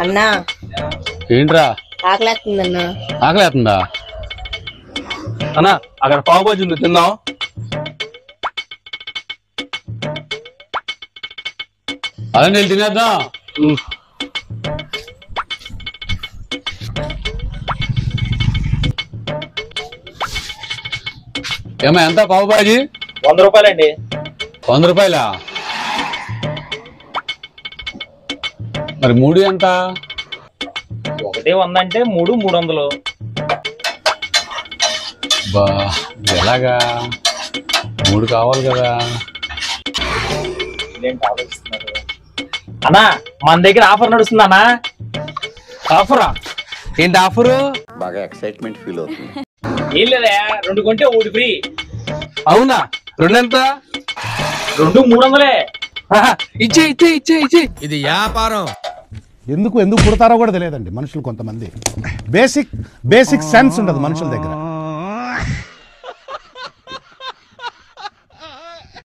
అన్నా ఏంట్రా ఆకలేస్తుందన్నా. ఆకలేస్తుందా అన్నా? అక్కడ పావు బాజీ ఉంది, తిందాం. అదే నేను తినేద్దాం. ఏమా ఎంత పావు బాజీ? 100 రూపాయలండి. 100 రూపాయలా? మరి 3 ఎంత? ఒకటే 100 అంటే 3 300. బా ఎలాగా? 3 కావాలి కదా. అన్నా మన దగ్గర ఆఫర్ నడుస్తుంది అన్నా. ఆఫరా? ఏంటి ఆఫరు? బాగా ఎక్సైట్మెంట్ ఫీల్ అవుతుంది. ఏం లేదా, 2 కొంటే 1 ఫ్రీ. అవునా? 2 ఎంత? 2 300. ఇచ్చే ఇచ్చే ఇచ్చే ఇచ్చే. ఇది వ్యాపారం. ఎందుకు పుడతారో కూడా తెలియదండి మనుషులు. కొంతమంది బేసిక్ సెన్స్ ఉండదు మనుషుల దగ్గర.